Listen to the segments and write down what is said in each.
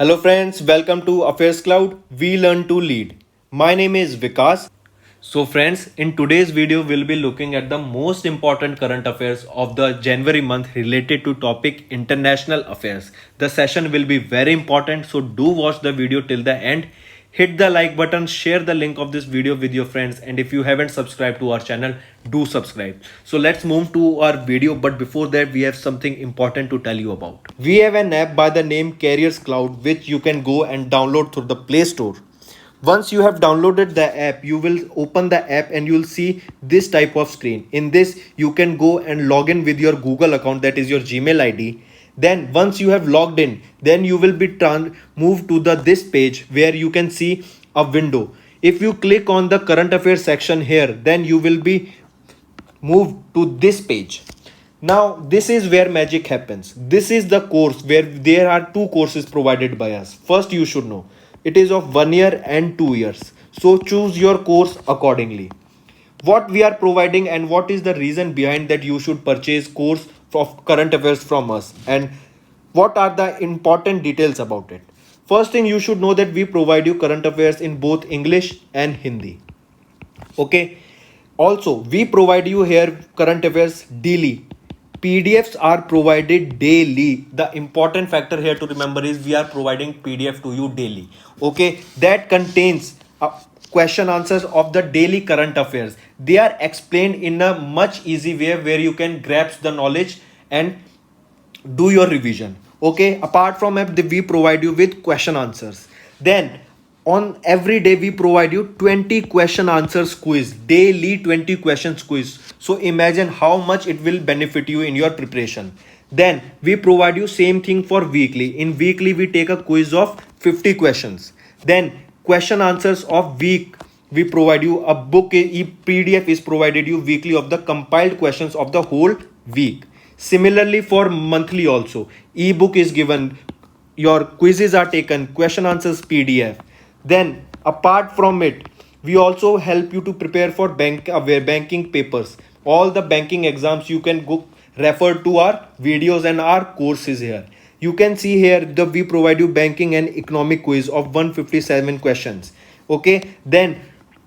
Hello friends, welcome to Affairs Cloud. We learn to lead. My name is Vikas. So friends, in today's video we'll be looking at the most important current affairs of the January month related to topic international affairs. The session will be very important, so do watch the video till the end. Hit the like button, share the link of this video with your friends, and if you haven't subscribed to our channel, do subscribe. So let's move to our video, but before that we have something important to tell you about. We have an app by the name Carriers Cloud which you can go and download through the Play Store. Once you have downloaded the app, you will open the app and you will see this type of screen. In this, you can go and log in with your Google account, that is your Gmail ID. Then once you have logged in, then you will be moved to this page where you can see a window. If you click on the current affairs section here, then you will be moved to this page. Now this is where magic happens. This is the course where there are two courses provided by us. First, you should know it is of 1 year and 2 years, so choose your course accordingly. What we are providing and what is the reason behind that you should purchase course of current affairs from us, and what are the important details about it. First thing, you should know that we provide you current affairs in both English and Hindi. Okay, also we provide you here current affairs daily. PDFs are provided daily. The important factor here to remember is we are providing PDF to you daily. Okay, that contains question answers of the daily current affairs. They are explained in a much easy way where you can grasp the knowledge and do your revision. Okay, apart from that, we provide you with question answers. Then on every day we provide you 20 question answers quiz, daily 20 questions quiz. So imagine how much it will benefit you in your preparation. Then we provide you same thing for weekly. In weekly we take a quiz of 50 questions. Then question answers of week, we provide you a book. PDF is provided you weekly of the compiled questions of the whole week. Similarly for monthly also, ebook is given, your quizzes are taken, question answers PDF. Then apart from it, we also help you to prepare for banking papers. All the banking exams you can go refer to our videos and our courses here. You can see here we provide you banking and economic quiz of 157 questions. Okay, then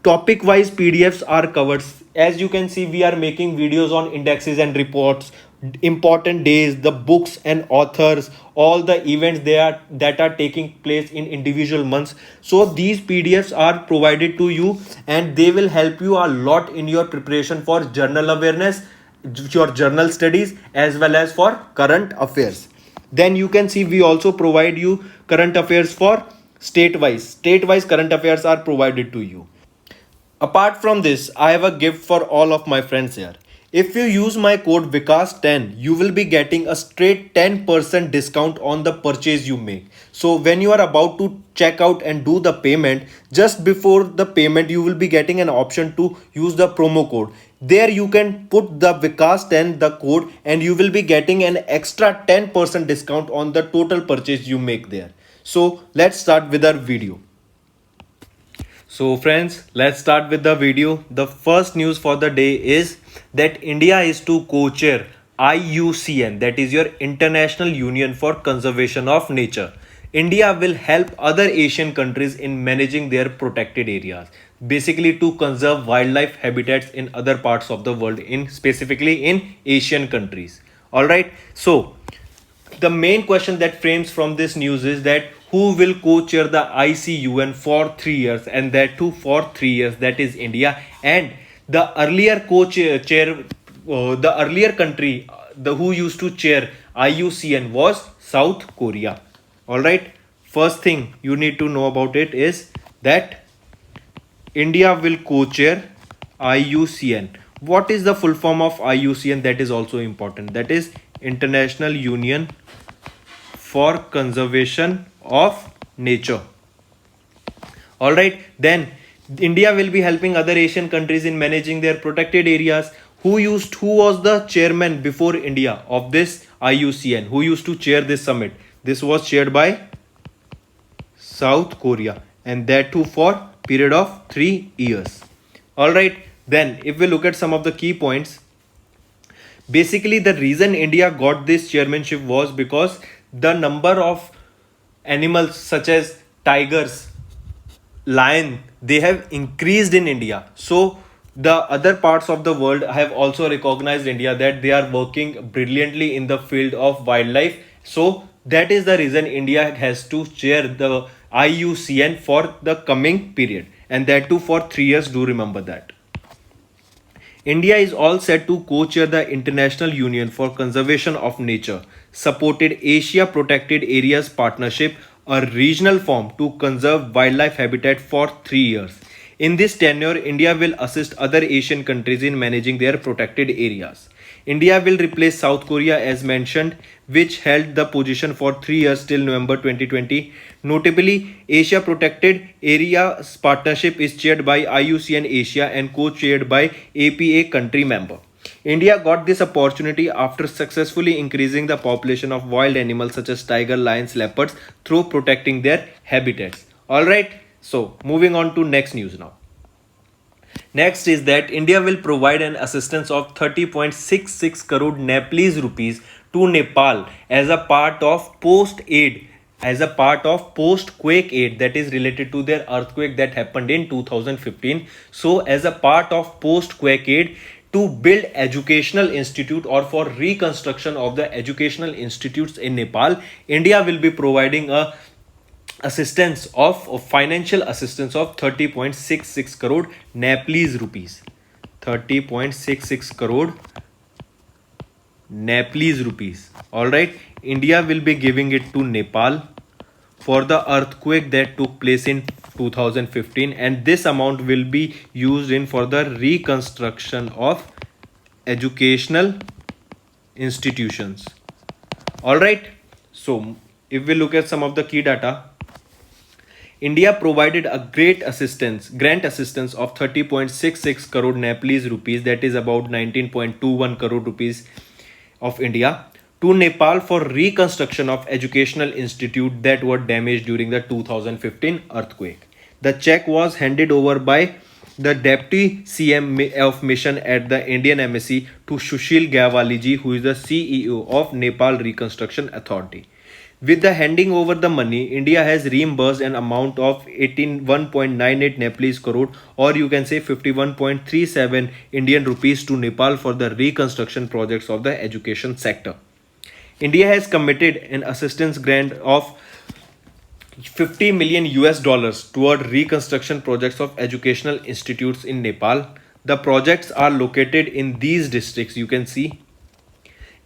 topic wise PDFs are covered. As you can see, we are making videos on indexes and reports, important days, the books and authors, all the events that are taking place in individual months. So these PDFs are provided to you and they will help you a lot in your preparation for journal awareness, your journal studies, as well as for current affairs. Then you can see we also provide you current affairs for state wise current affairs are provided to you. Apart from this, I have a gift for all of my friends here. If you use my code Vikas10, you will be getting a straight 10% discount on the purchase you make. So when you are about to check out and do the payment, just before the payment, you will be getting an option to use the promo code. There you can put the Vikas10, the code, and you will be getting an extra 10% discount on the total purchase you make there. So let's start with our video. So friends, let's start with the video. The first news for the day is that India is to co-chair IUCN, that is your International Union for Conservation of Nature. India will help other Asian countries in managing their protected areas, basically to conserve wildlife habitats in other parts of the world, in specifically in Asian countries. All right. So the main question that frames from this news is that who will co-chair the ICUN for 3 years, and that too for 3 years, that is India. And the earlier co-chair, the earlier country who used to chair IUCN was South Korea. All right. First thing you need to know about it is that India will co-chair IUCN. What is the full form of IUCN? That is also important. That is International Union for Conservation of Nature. All right. Then India will be helping other Asian countries in managing their protected areas. Who was the chairman before India of this IUCN? Who used to chair this summit? This was chaired by South Korea, and that too for period of 3 years. All right. Then if we look at some of the key points, basically the reason India got this chairmanship was because the number of animals such as tigers, lion, they have increased in India. So the other parts of the world have also recognized India, that they are working brilliantly in the field of wildlife. So that is the reason India has to chair the IUCN for the coming period, and that too for 3 years. Do remember that. India is all set to co-chair the International Union for Conservation of Nature, supported Asia Protected Areas Partnership, a regional forum to conserve wildlife habitat for 3 years. In this tenure, India will assist other Asian countries in managing their protected areas. India will replace South Korea as mentioned, which held the position for 3 years till November 2020. Notably, Asia Protected Areas Partnership is chaired by IUCN Asia and co-chaired by APA country member. India got this opportunity after successfully increasing the population of wild animals such as tiger, lions, leopards through protecting their habitats. Alright, so moving on to next news now. Next is that India will provide an assistance of 30.66 crore Nepalese rupees to Nepal as a part of post quake aid, that is related to their earthquake that happened in 2015. So as a part of post quake aid, to build educational institute or for reconstruction of the educational institutes in Nepal, India will be providing a assistance of financial assistance of 30.66 crore Nepalese rupees. 30.66 crore Nepalese rupees. Alright, India will be giving it to Nepal for the earthquake that took place in 2015, and this amount will be used in for the reconstruction of educational institutions. Alright, so if we look at some of the key data, India provided a grant assistance of 30.66 crore Nepalese rupees, that is about 19.21 crore rupees of India, to Nepal for reconstruction of educational institute that were damaged during the 2015 earthquake. The check was handed over by the Deputy CM of Mission at the Indian Embassy to Sushil Gawaliji, who is the CEO of Nepal Reconstruction Authority. With the handing over the money, India has reimbursed an amount of 81.98 Nepalese crore, or you can say 51.37 Indian rupees to Nepal for the reconstruction projects of the education sector. India has committed an assistance grant of 50 million US dollars toward reconstruction projects of educational institutes in Nepal. The projects are located in these districts. You can see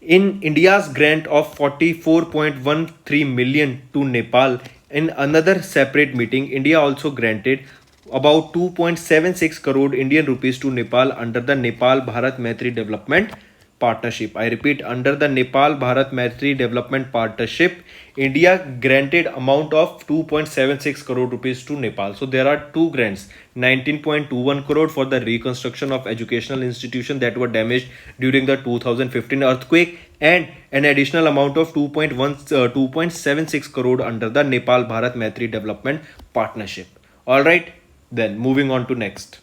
in India's grant of 44.13 million to Nepal. In another separate meeting, India also granted about 2.76 crore Indian rupees to Nepal under the Nepal Bharat Maitri Development Partnership. I repeat, under the Nepal Bharat Maitri Development Partnership, India granted amount of 2.76 crore rupees to Nepal. So there are two grants, 19.21 crore for the reconstruction of educational institutions that were damaged during the 2015 earthquake, and an additional amount of 2.76 crore under the Nepal Bharat Maitri Development Partnership. Alright, then moving on to next.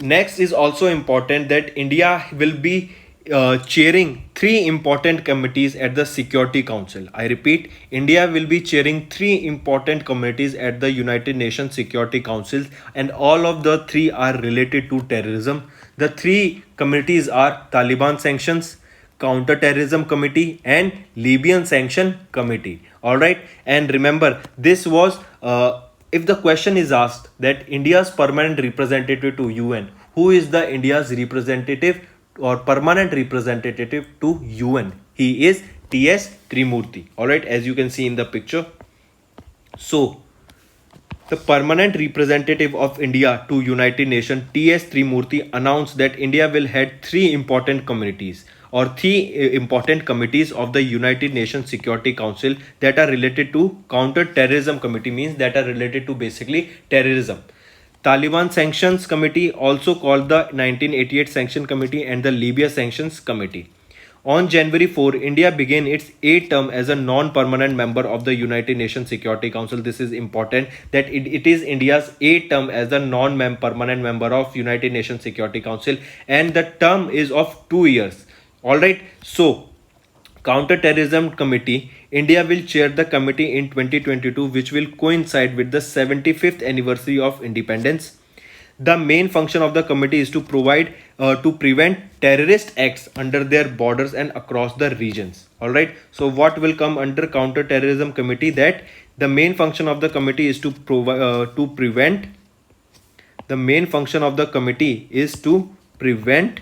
Next is also important that India will be chairing three important committees at the Security Council. I repeat, India will be chairing three important committees at the United Nations Security Council, and all of the three are related to terrorism. The three committees are Taliban Sanctions, Counter-Terrorism Committee, and Libyan Sanction Committee. Alright, and remember, this was if the question is asked that India's permanent representative to UN, who is the India's representative or permanent representative to UN? He is T.S. Trimurti. Alright, as you can see in the picture. So, the permanent representative of India to United Nations, T.S. Trimurti, announced that India will head three important committees or three important committees of the United Nations Security Council that are related to Counter-Terrorism Committee, means that are related to basically terrorism. Taliban Sanctions Committee, also called the 1988 Sanction Committee, and the Libya Sanctions Committee. On January 4, India began its 8th term as a non-permanent member of the United Nations Security Council. This is important that it is India's 8th term as the non-permanent member of United Nations Security Council, and the term is of 2 years. Alright, so Counter-Terrorism Committee, India will chair the committee in 2022, which will coincide with the 75th anniversary of independence. The main function of the committee is to provide to prevent terrorist acts under their borders and across the regions. All right. So what will come under Counter-Terrorism Committee? That the main function of the committee is to prevent. The main function of the committee is to prevent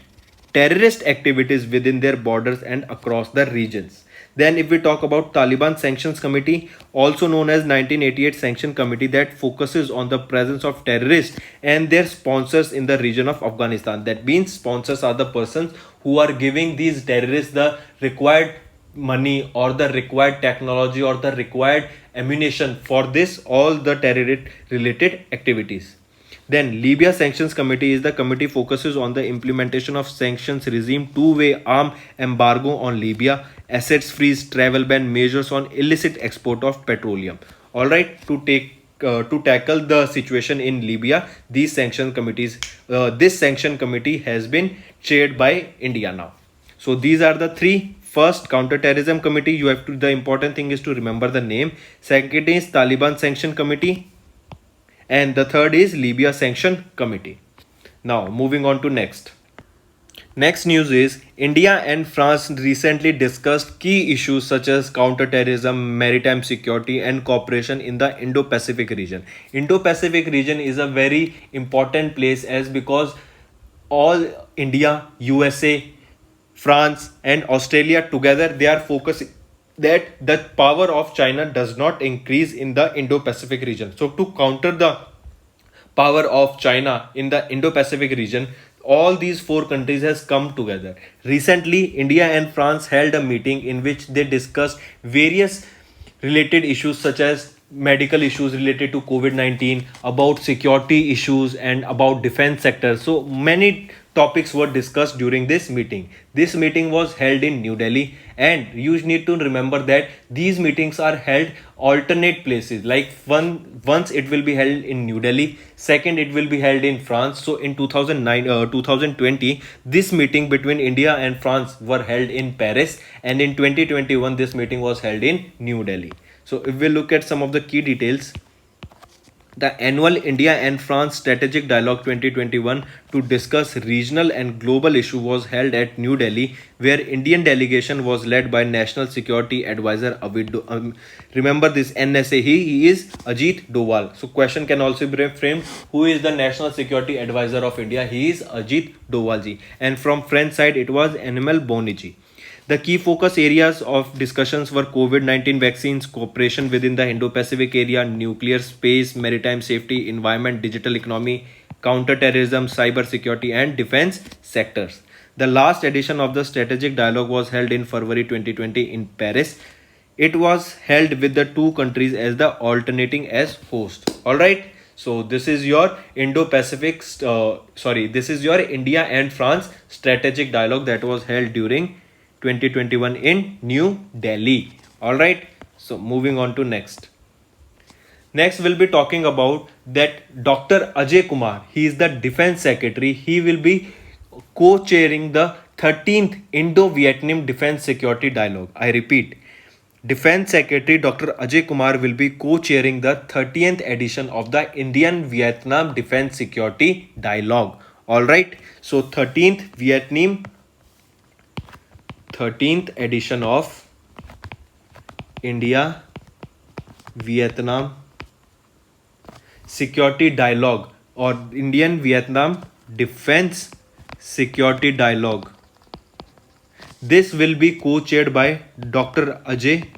terrorist activities within their borders and across the regions. Then if we talk about Taliban Sanctions Committee, also known as 1988 Sanction Committee, that focuses on the presence of terrorists and their sponsors in the region of Afghanistan. That means sponsors are the persons who are giving these terrorists the required money or the required technology or the required ammunition for this all the terrorist related activities. Then Libya Sanctions Committee is the committee focuses on the implementation of sanctions regime, two-way arm embargo on Libya, assets freeze, travel ban, measures on illicit export of petroleum. All right, to tackle the situation in Libya, this sanction committee has been chaired by India now. So these are the three. First, Counter-Terrorism Committee. The important thing is to remember the name. Second is Taliban Sanction Committee. And the third is Libya Sanction Committee. Now moving on to next. Next news is India and France recently discussed key issues such as counter-terrorism, maritime security and cooperation in the Indo-Pacific region. Indo-Pacific region is a very important place as because all India, USA, France and Australia together, they are focusing that the power of China does not increase in the Indo-Pacific region. So to counter the power of China in the Indo-Pacific region, all these four countries has come together. Recently, India and France held a meeting in which they discussed various related issues such as medical issues related to COVID-19, about security issues and about defense sector. So many topics were discussed during this meeting. This meeting was held in New Delhi, and you need to remember that these meetings are held alternate places. Like once it will be held in New Delhi, second it will be held in France. So in 2020, this meeting between India and France were held in Paris, and in 2021 this meeting was held in New Delhi. So if we look at some of the key details, the annual India and France Strategic Dialogue 2021 to discuss regional and global issue was held at New Delhi, where Indian delegation was led by National Security Advisor remember this NSA, he is Ajit Doval. So question can also be framed, who is the National Security Advisor of India? He is Ajit Doval ji. And from French side it was Emmanuel Bonnigi. The key focus areas of discussions were COVID-19 vaccines, cooperation within the Indo-Pacific area, nuclear, space, maritime safety, environment, digital economy, counter-terrorism, cyber security and defense sectors. The last edition of the strategic dialogue was held in February 2020 in Paris. It was held with the two countries as the alternating as host. All right. So this is your this is your India and France strategic dialogue that was held during 2021 in New Delhi. All right. So moving on to next. Next we'll be talking about that Dr. Ajay Kumar. He is the Defense Secretary. He will be co-chairing the 13th Indo-Vietnam Defense Security Dialogue. I repeat, Defense Secretary Dr. Ajay Kumar will be co-chairing the 30th edition of the Indian-Vietnam Defense Security Dialogue. All right. So 13th edition of India Vietnam Security Dialogue or Indian Vietnam Defense Security Dialogue. This will be co-chaired by Dr. Ajay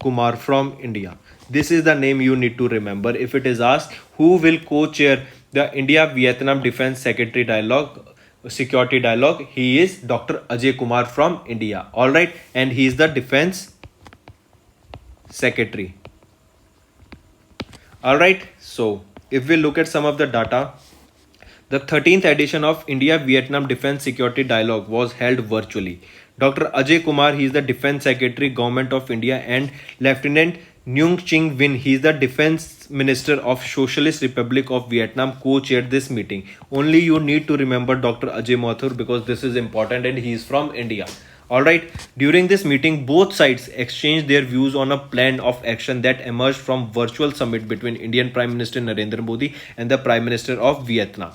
Kumar from India. This is the name you need to remember. If it is asked who will co-chair the India Vietnam Defense Security Dialogue, he is Dr. Ajay Kumar from India. All right, and he is the Defense Secretary. All right, so if we look at some of the data, the 13th edition of India Vietnam Defense Security Dialogue was held virtually. Dr. Ajay Kumar, he is the Defense Secretary, Government of India, and Lieutenant Nguyen Chinh Vinh, he is the Defense Minister of Socialist Republic of Vietnam, co-chaired this meeting. Only you need to remember Dr. Ajay Mathur because this is important and he is from India. All right. During this meeting, both sides exchanged their views on a plan of action that emerged from virtual summit between Indian Prime Minister Narendra Modi and the Prime Minister of Vietnam.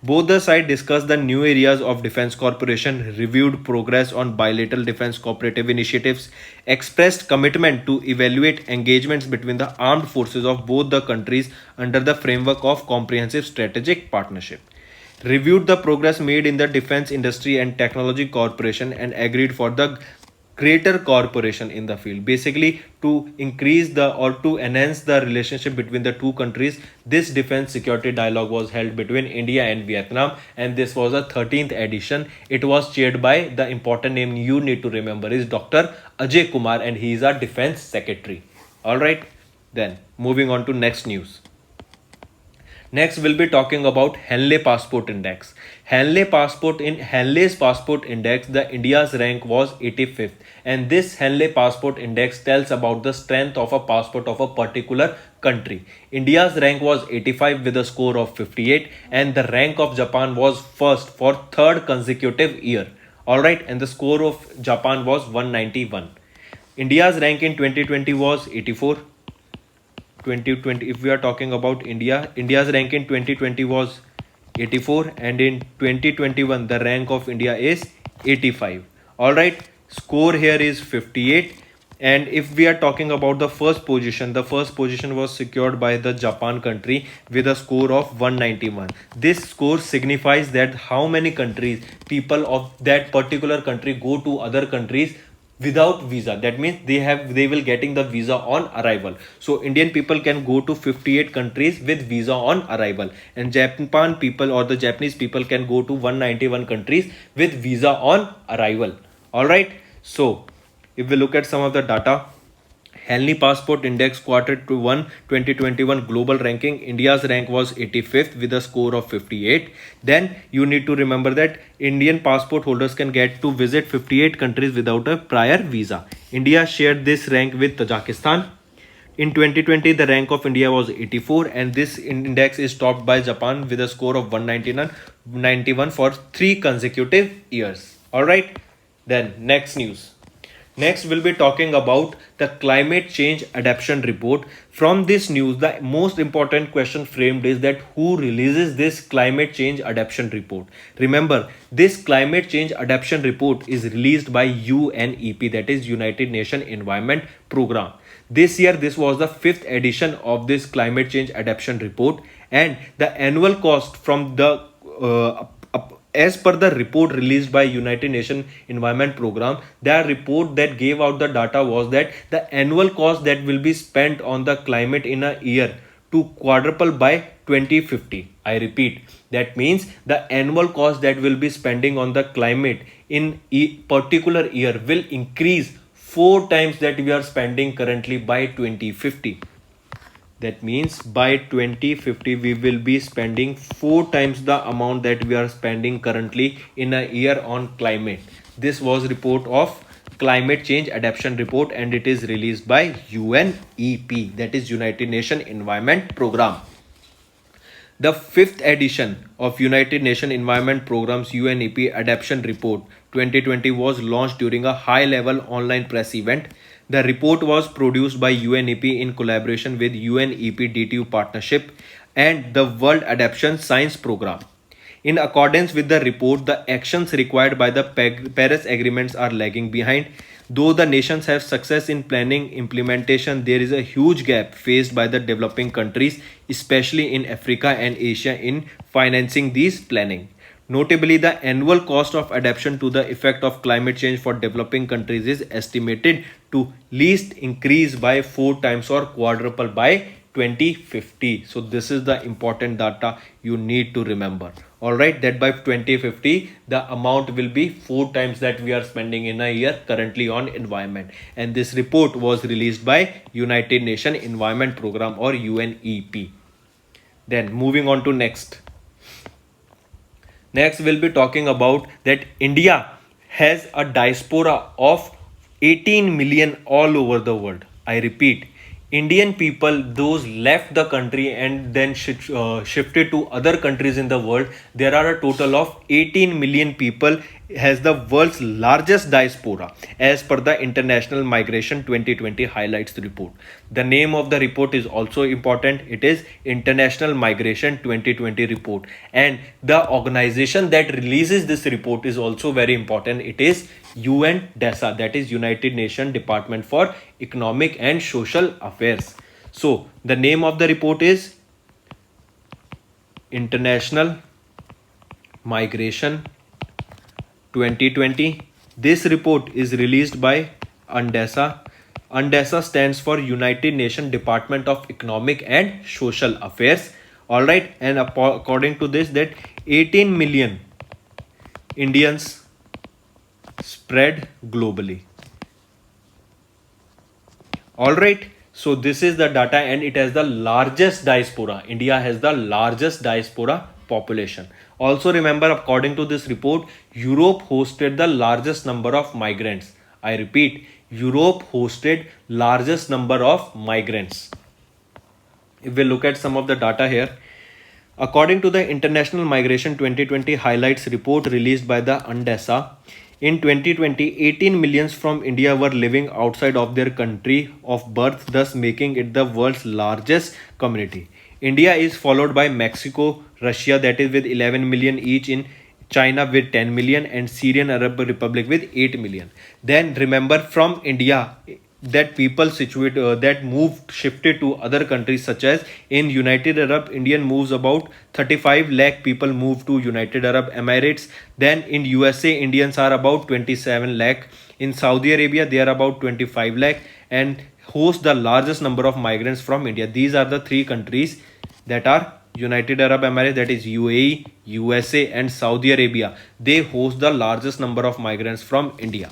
Both the sides discussed the new areas of defense cooperation, reviewed progress on bilateral defense cooperative initiatives, expressed commitment to evaluate engagements between the armed forces of both the countries under the framework of comprehensive strategic partnership, reviewed the progress made in the defense industry and technology corporation, and agreed for the greater cooperation in the field, basically to increase the or to enhance the relationship between the two countries. This defense security dialogue was held between India and Vietnam, and this was a 13th edition. It was chaired by, the important name you need to remember is Dr. Ajay Kumar, and he is our defense secretary. All right, then moving on to next news. Next, we'll be talking about Henley Passport Index. Henley's Passport Index, the India's rank was 85th, and this Henley Passport Index tells about the strength of a passport of a particular country. India's rank was 85 with a score of 58, and the rank of Japan was first for third consecutive year. All right, and the score of Japan was 191. India's rank in 2020 was 84. 2020, if we are talking about India's rank in 2020 was 84, and in 2021 the rank of India is 85. All right, score here is 58. And if we are talking about the first position was secured by the Japan country with a score of 191. This score signifies that how many countries, people of that particular country go to other countries without visa. That means they will getting the visa on arrival. So Indian people can go to 58 countries with visa on arrival, and Japan people or the Japanese people can go to 191 countries with visa on arrival. All right, so if we look at some of the data, Henley Passport Index Quarter 1 2021 global ranking, India's rank was 85th with a score of 58. Then you need to remember that Indian passport holders can get to visit 58 countries without a prior visa. India shared this rank with Tajikistan. In 2020, the rank of India was 84, and this index is topped by Japan with a score of 191 for 3 consecutive years. All right, then next news. Next, we'll be talking about the climate change adaptation report. From this news, the most important question framed is that who releases this climate change adaptation report? Remember, this climate change adaptation report is released by UNEP, that is United Nations Environment Program. This year, this was the 5th edition of this climate change adaptation report, and the annual cost from the as per the report released by United Nations Environment Program, the report that gave out the data was that the annual cost that will be spent on the climate in a year to quadruple by 2050. I repeat, that means the annual cost that will be spending on the climate in a particular year will increase 4 times that we are spending currently by 2050. That means by 2050 we will be spending 4 times the amount that we are spending currently in a year on climate. This was report of climate change adaptation report, and it is released by UNEP, that is United Nations Environment Program. The 5th edition of United Nations Environment Program's UNEP Adaptation Report 2020 was launched during a high-level online press event. The report was produced by UNEP in collaboration with UNEP DTU Partnership and the World Adaptation Science Program. In accordance with the report, the actions required by the Paris agreements are lagging behind. Though the nations have success in planning implementation, there is a huge gap faced by the developing countries, especially in Africa and Asia, in financing these planning. Notably, the annual cost of adaptation to the effect of climate change for developing countries is estimated to least increase by 4 times or quadruple by 2050. So this is the important data you need to remember. All right, that by 2050 the amount will be 4 times that we are spending in a year currently on environment. And this report was released by United Nations Environment Program or UNEP. Then moving on to next. Next, we'll be talking about that India has a diaspora of 18 million all over the world. I repeat, Indian people, those left the country and then shifted to other countries in the world, there are a total of 18 million people has the world's largest diaspora as per the International Migration 2020 highlights report. The name of the report is also important. It is International Migration 2020 report, and the organization that releases this report is also very important. It is UNDESA, that is United Nations Department for Economic and Social Affairs. So the name of the report is International Migration 2020. This report is released by UNDESA. UNDESA stands for United Nations Department of Economic and Social Affairs. All right, and according to this, that 18 million Indians spread globally. All right, so this is the data, and it has the largest diaspora. India has the largest diaspora population. Also remember, according to this report, Europe hosted the largest number of migrants. I repeat, Europe hosted largest number of migrants. If we look at some of the data here, according to the International Migration 2020 highlights report released by the UNDESA, in 2020, 18 millions from India were living outside of their country of birth, thus making it the world's largest community. India is followed by Mexico, Russia, that is with 11 million each, in China with 10 million, and Syrian Arab Republic with 8 million. Then remember, from India, that people shifted to other countries, such as in United Arab Indian moves, about 35 lakh people moved to United Arab Emirates. Then in USA, Indians are about 27 lakh. In Saudi Arabia, they are about 25 lakh and host the largest number of migrants from India. These are the three countries that are United Arab Emirates, that is UAE, USA and Saudi Arabia. They host the largest number of migrants from India.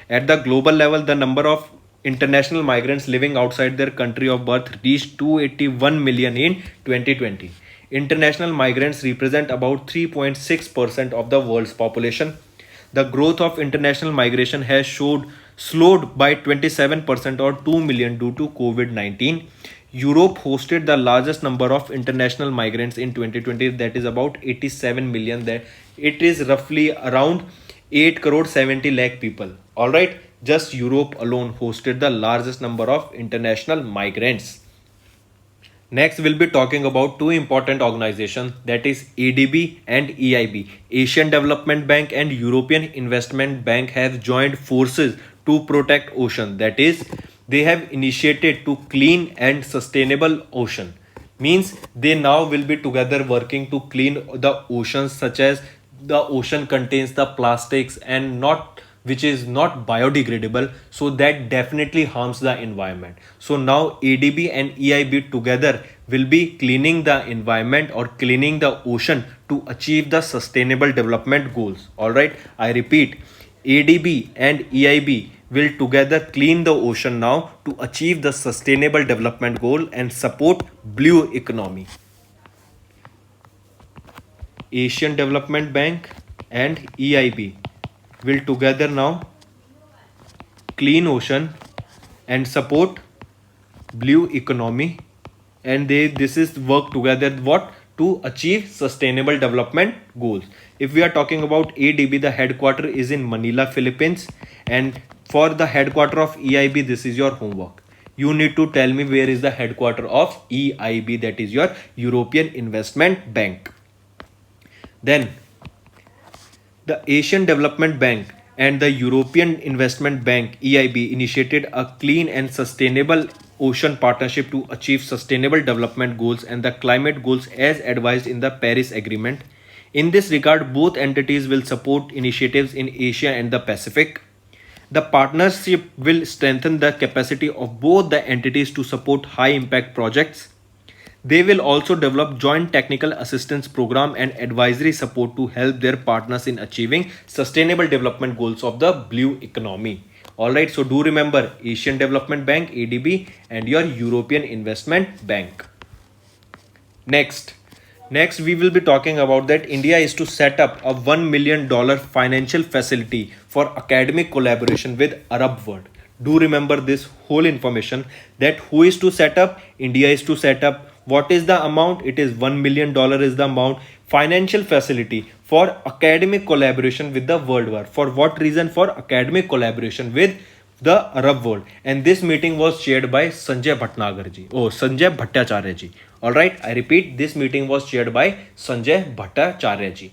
At the global level, the number of international migrants living outside their country of birth reached 281 million in 2020. International migrants represent about 3.6% of the world's population. The growth of international migration has slowed by 27% or 2 million due to COVID-19. Europe hosted the largest number of international migrants in 2020, that is about 87 million. That it is roughly around 8 crore 70 lakh people. All right, just Europe alone hosted the largest number of international migrants. Next, we'll be talking about two important organizations, that is ADB and EIB. Asian Development Bank and European Investment Bank have joined forces to protect ocean. That is, they have initiated to clean and sustainable ocean. Means they now will be together working to clean the oceans, such as the ocean contains the plastics and not which is not biodegradable, so that definitely harms the environment. So now ADB and EIB together will be cleaning the environment or cleaning the ocean to achieve the sustainable development goals. All right, I repeat, ADB and EIB will together clean the ocean now to achieve the sustainable development goal and support blue economy. Asian Development Bank and EIB will together now clean ocean and support blue economy, and this is work together what to achieve sustainable development goals. If we are talking about ADB, the headquarter is in Manila, Philippines, and for the headquarter of EIB, this is your homework. You need to tell me where is the headquarter of EIB, that is your European Investment Bank. Then the Asian Development Bank and the European Investment Bank EIB initiated a clean and sustainable ocean partnership to achieve sustainable development goals and the climate goals as advised in the Paris Agreement. In this regard, both entities will support initiatives in Asia and the Pacific. The partnership will strengthen the capacity of both the entities to support high impact projects. They will also develop joint technical assistance program and advisory support to help their partners in achieving sustainable development goals of the blue economy. Alright, so do remember Asian Development Bank, ADB, and your European Investment Bank. Next we will be talking about that India is to set up a $1 million financial facility for academic collaboration with Arab world. Do remember this whole information, that who is to set up? India is to set up. What is the amount? It is $1 million is the amount financial facility for academic collaboration with the world war. For what reason? For academic collaboration with the Arab world. And this meeting was chaired by Sanjay Bhatnagar ji. Oh, Sanjay Bhattacharya ji. All right, I repeat, this meeting was chaired by Sanjay Bhattacharya ji.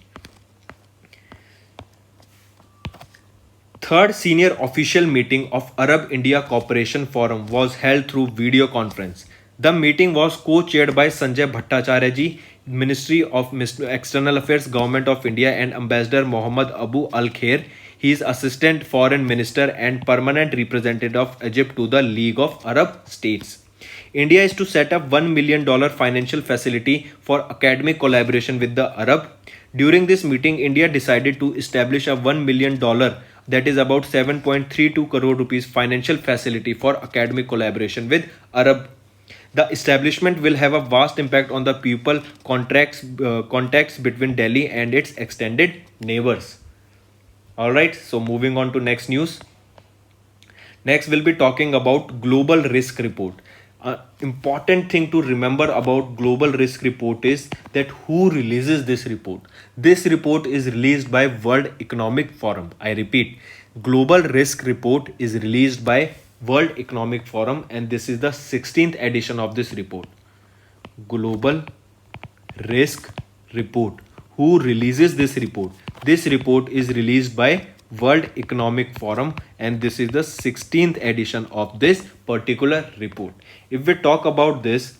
Third senior official meeting of Arab India Cooperation Forum was held through video conference. The meeting was co-chaired by Sanjay Bhattacharya ji, Ministry of External Affairs, Government of India, and Ambassador Mohammad Abu Al Khair. He is Assistant Foreign Minister and Permanent Representative of Egypt to the League of Arab States. India is to set up $1 million financial facility for academic collaboration with the Arab. During this meeting, India decided to establish a $1 million, that is about 7.32 crore rupees, financial facility for academic collaboration with Arab. The establishment will have a vast impact on the people contacts between Delhi and its extended neighbors. Alright, so moving on to next news. Next, we'll be talking about Global Risk Report. Important thing to remember about Global Risk Report is that who releases this report. This report is released by World Economic Forum. I repeat, Global Risk Report is released by World Economic Forum, and this is the 16th edition of this report. Global Risk Report. Who releases this report? This report is released by World Economic Forum, and this is the 16th edition of this particular report. If we talk about this,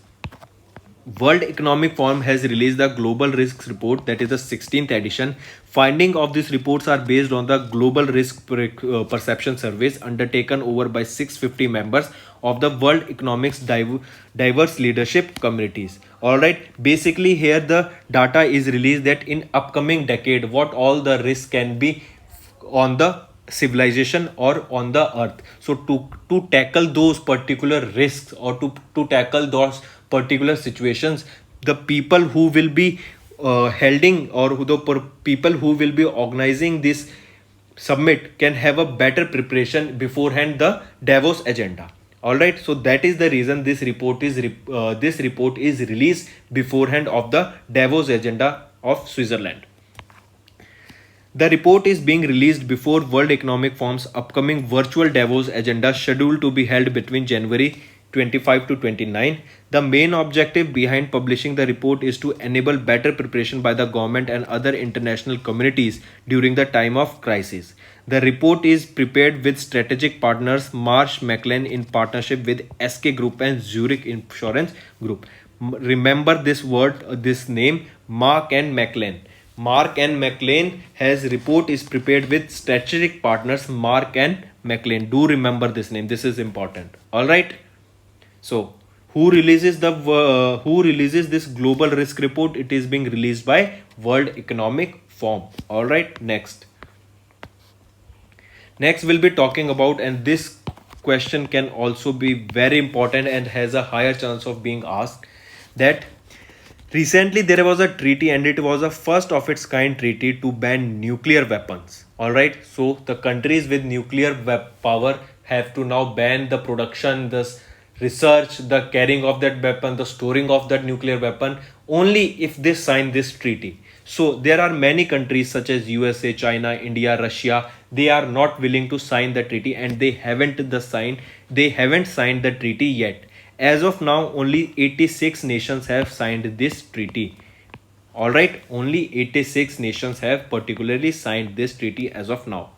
World Economic Forum has released the Global Risks Report, that is the 16th edition. Findings of these reports are based on the Global Risk Perception Surveys undertaken over by 650 members of the World Economic's diverse leadership communities. Alright, basically here the data is released that in upcoming decade, what all the risks can be on the civilization or on the earth. So to tackle those particular risks, or to tackle those particular situations, the people who will be holding, or the people who will be organizing this summit can have a better preparation beforehand the Davos agenda. All right, so that is the reason this report is released beforehand of the Davos agenda of Switzerland. The report is being released before World Economic Forum's upcoming virtual Davos agenda scheduled to be held between January 25 to 29. The main objective behind publishing the report is to enable better preparation by the government and other international communities during the time of crisis. The report is prepared with strategic partners Marsh McLennan in partnership with SK Group and Zurich Insurance Group. Remember this word, this name, Mark and McLennan. Mark and McLean has report is prepared with strategic partners Mark and McLean. Do remember this name. This is important. All right. So who releases this global risk report? It is being released by World Economic Forum. All right. Next we'll be talking about, and this question can also be very important and has a higher chance of being asked, that recently there was a treaty, and it was a first of its kind treaty to ban nuclear weapons. Alright, so the countries with nuclear power have to now ban the production, the research, the carrying of that weapon, the storing of that nuclear weapon, only if they sign this treaty. So there are many countries such as USA, China, India, Russia. They are not willing to sign the treaty, and they haven't signed the treaty yet. As of now, only 86 nations have signed this treaty. Alright, only 86 nations have particularly signed this treaty as of now.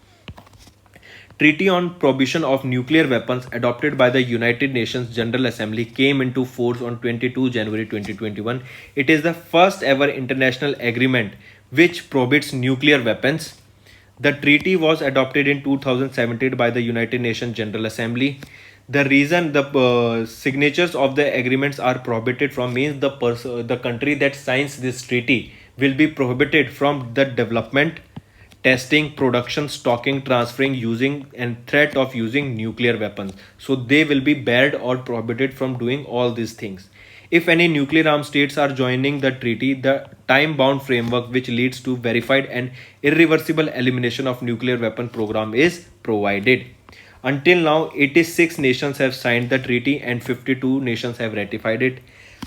Treaty on Prohibition of Nuclear Weapons adopted by the United Nations General Assembly came into force on 22 January 2021. It is the first ever international agreement which prohibits nuclear weapons. The treaty was adopted in 2017 by the United Nations General Assembly. The reason the signatures of the agreements are prohibited from means the country that signs this treaty will be prohibited from the development, testing, production, stocking, transferring, using, and threat of using nuclear weapons. So they will be barred or prohibited from doing all these things. If any nuclear armed states are joining the treaty, the time-bound framework which leads to verified and irreversible elimination of nuclear weapon program is provided. Until now, 86 nations have signed the treaty and 52 nations have ratified it.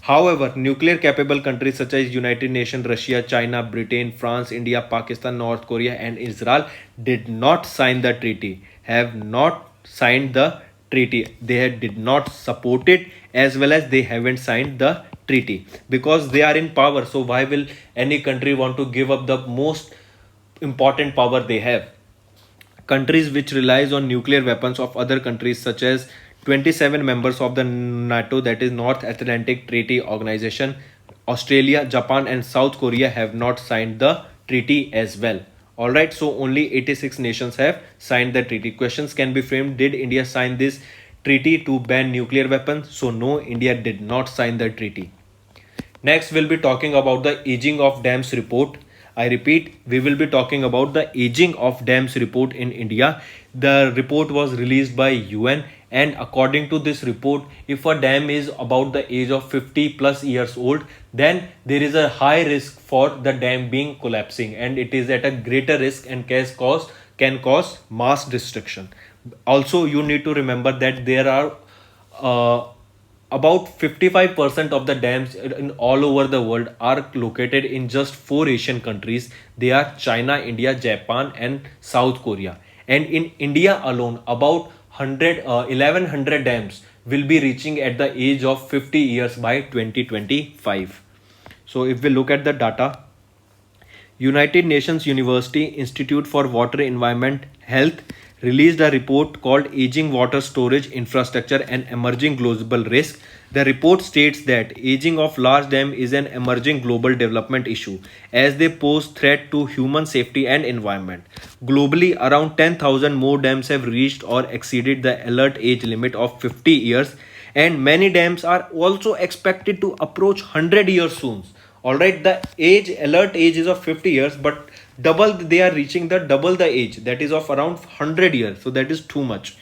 However, nuclear capable countries such as United Nations, Russia, China, Britain, France, India, Pakistan, North Korea and Israel did not sign the treaty. Have not signed the treaty. They did not support it, as well as they haven't signed the treaty because they are in power. So why will any country want to give up the most important power they have? Countries which relies on nuclear weapons of other countries such as 27 members of the NATO, that is North Atlantic Treaty Organization, Australia, Japan and South Korea have not signed the treaty as well. Alright, so only 86 nations have signed the treaty. Questions can be framed: did India sign this treaty to ban nuclear weapons? So no, India did not sign the treaty. Next, we'll be talking about the aging of dams report. I repeat, we will be talking about the aging of dams report in India. The report was released by UN, and according to this report, if a dam is about the age of 50 plus years old, then there is a high risk for the dam being collapsing, and it is at a greater risk and can cause mass destruction. Also, you need to remember that there are about 55% of the dams in all over the world are located in just four Asian countries. They are China, India, Japan, and South Korea. And in India alone, about 1100 dams will be reaching at the age of 50 years by 2025. So if we look at the data, United Nations University Institute for Water Environment Health released a report called Aging Water Storage Infrastructure and Emerging Global Risk. The report states that aging of large dams is an emerging global development issue as they pose threat to human safety and environment. Globally, around 10,000 more dams have reached or exceeded the alert age limit of 50 years, and many dams are also expected to approach 100 years soon. Alright, the alert age is of 50 years, but they are reaching the double the age, that is of around 100 years. So that is too much.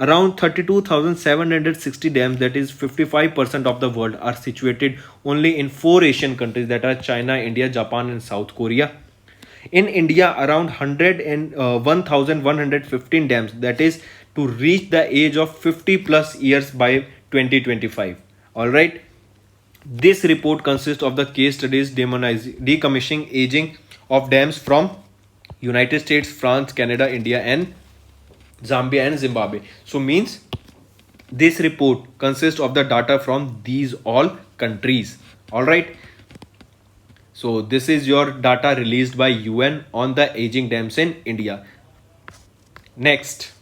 Around 32,760 dams, that is 55% of the world, are situated only in four Asian countries, that are China, India, Japan and South Korea. In India, around 1,115 dams, that is to reach the age of 50 plus years by 2025. Alright. This report consists of the case studies decommissioning aging of dams from United States, France, Canada, India and Zambia and Zimbabwe. So means this report consists of the data from these all countries. Alright. So this is your data released by UN on the aging dams in India. Next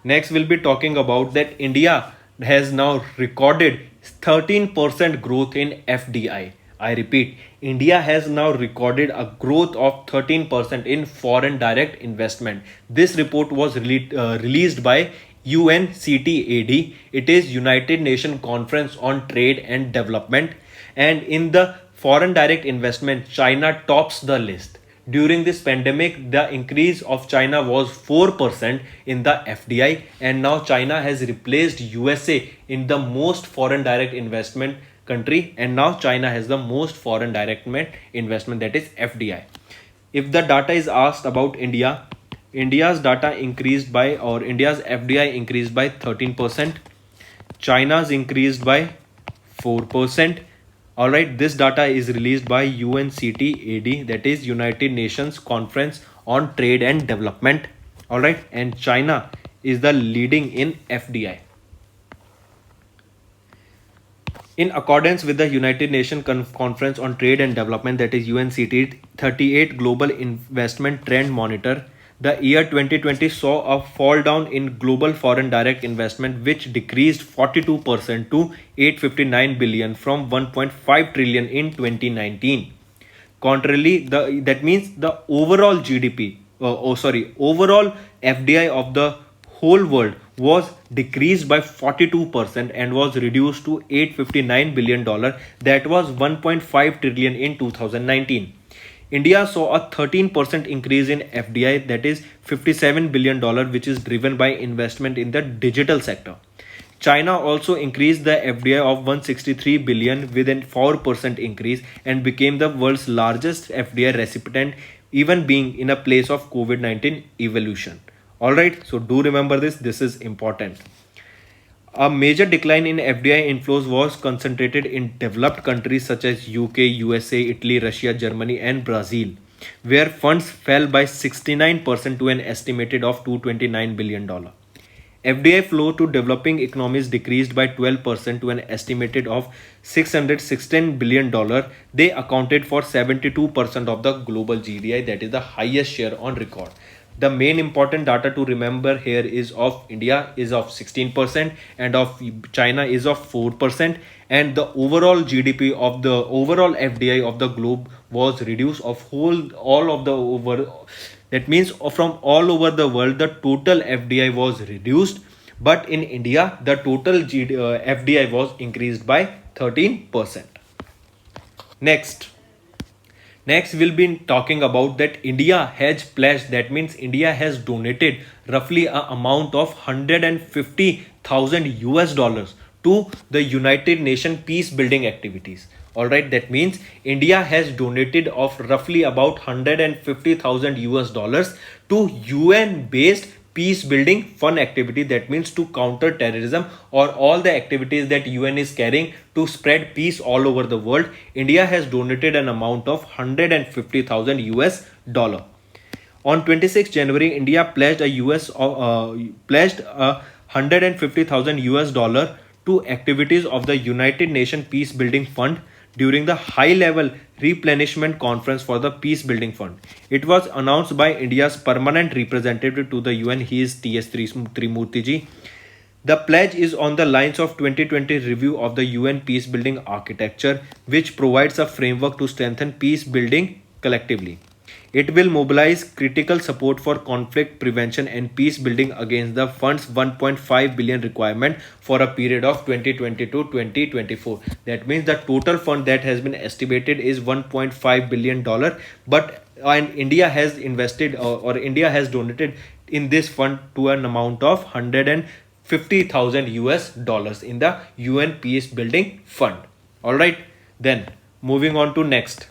we'll be talking about that India has now recorded 13% growth in FDI. I repeat, India has now recorded a growth of 13% in foreign direct investment. This report was released by UNCTAD. It is United Nations Conference on Trade and Development. And in the foreign direct investment, China tops the list. During this pandemic, the increase of China was 4% in the FDI, and now China has replaced USA in the most foreign direct investment country, and now China has the most foreign direct investment, that is FDI. If the data is asked about India, India's FDI increased by 13%, China's increased by 4%. Alright, this data is released by UNCTAD, that is United Nations Conference on Trade and Development. Alright, and China is the leading in FDI. In accordance with the United Nations Conference on Trade and Development, that is UNCTAD 38 Global Investment Trend Monitor, the year 2020 saw a fall down in global foreign direct investment, which decreased 42% to 859 billion from 1.5 trillion in 2019. Contrarily, that means the overall overall FDI of the whole world was decreased by 42% and was reduced to $859 billion. That was 1.5 trillion in 2019. India saw a 13% increase in FDI, that is $57 billion, which is driven by investment in the digital sector. China also increased the FDI of 163 billion with a 4% increase and became the world's largest FDI recipient, even being in a place of COVID-19 evolution. Alright, so do remember this is important. A major decline in FDI inflows was concentrated in developed countries such as UK, USA, Italy, Russia, Germany, and Brazil, where funds fell by 69% to an estimated of $229 billion. FDI flow to developing economies decreased by 12% to an estimated of $616 billion. They accounted for 72% of the global GDI, that is the highest share on record. The main important data to remember here is of India is of 16% and of China is of 4%, and the overall GDP of the overall FDI of the globe was reduced of whole all of the over, that means from all over the world the total FDI was reduced, but in India the total FDI was increased by 13%. Next, we'll be talking about that India has pledged, that means India has donated roughly a amount of 150,000 US dollars to the United Nations peace building activities. Alright, that means India has donated of roughly about 150,000 US dollars to UN based peace building fund activity, that means to counter terrorism or all the activities that UN is carrying to spread peace all over the world. India has donated an amount of 150,000 US dollar. On 26 January, India pledged a 150,000 US dollar to activities of the United Nations Peace Building Fund during the high level replenishment conference for the peace building fund. It was announced by India's permanent representative to the UN, he is TS Trimurti ji. The pledge is on the lines of 2020 review of the UN peace building architecture, which provides a framework to strengthen peace building collectively. It will mobilize critical support for conflict prevention and peace building against the fund's 1.5 billion requirement for a period of 2020 to 2024. That means the total fund that has been estimated is 1.5 billion dollar, but and India has invested or India has donated in this fund to an amount of 150,000 US dollars in the UN peace building fund. All right, then moving on to next.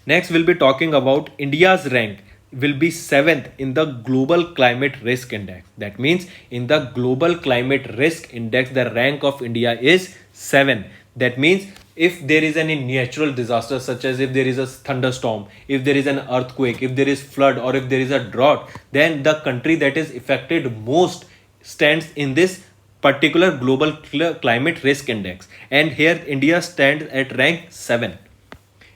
Next, we'll be talking about India's rank will be 7th in the Global Climate Risk Index. That means in the Global Climate Risk Index, the rank of India is 7. That means if there is any natural disaster, such as if there is a thunderstorm, if there is an earthquake, if there is flood, or if there is a drought, then the country that is affected most stands in this particular Global Climate Risk Index. And here India stands at rank 7.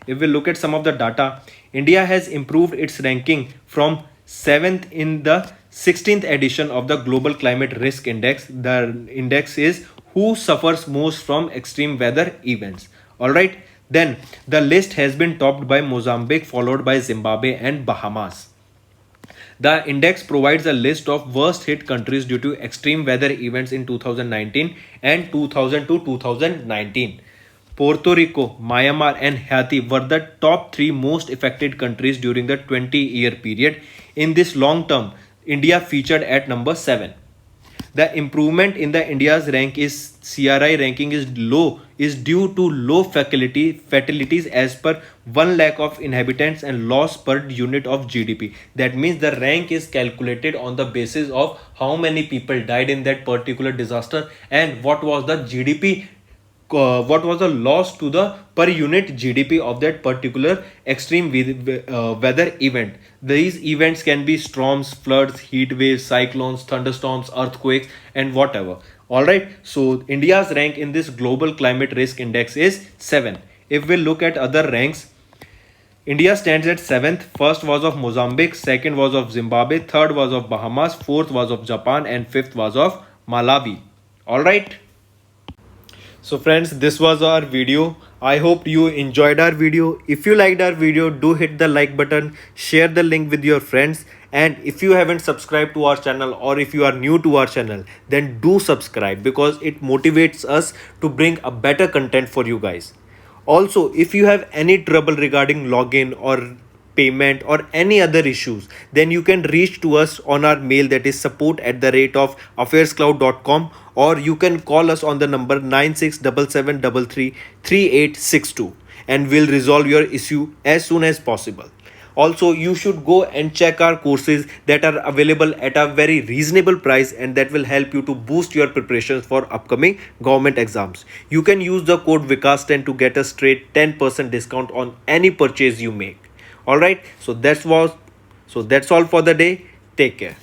If we look at some of the data, India has improved its ranking from 7th in the 16th edition of the Global Climate Risk Index. The index is who suffers most from extreme weather events. Alright, then the list has been topped by Mozambique, followed by Zimbabwe and Bahamas. The index provides a list of worst hit countries due to extreme weather events in 2019 and 2000 to 2019. Puerto Rico, Myanmar, and Haiti were the top 3 most affected countries during the 20-year period. In this long term, India featured at number 7. The improvement in the India's rank is CRI ranking is low is due to low fatalities as per 1 lakh of inhabitants and loss per unit of GDP. That means the rank is calculated on the basis of how many people died in that particular disaster and what was the GDP, what was the loss to the per unit GDP of that particular extreme weather event. These events can be storms, floods, heat waves, cyclones, thunderstorms, earthquakes, and whatever. Alright, so India's rank in this Global Climate Risk Index is 7. If we look at other ranks, India stands at 7th. First was of Mozambique, second was of Zimbabwe, third was of Bahamas, fourth was of Japan, and fifth was of Malawi. Alright. So friends, this was our video. I hope you enjoyed our video. If you liked our video, do hit the like button, share the link with your friends, and if you haven't subscribed to our channel or if you are new to our channel, then do subscribe because it motivates us to bring a better content for you guys. Also, if you have any trouble regarding login or payment or any other issues, then you can reach to us on our mail, that is support@affairscloud.com, or you can call us on the number 9677333862 and we'll resolve your issue as soon as possible. Also, you should go and check our courses that are available at a very reasonable price, and that will help you to boost your preparations for upcoming government exams. You can use the code Vikas10 to get a straight 10% discount on any purchase you make. Alright, so that's all for the day. Take care.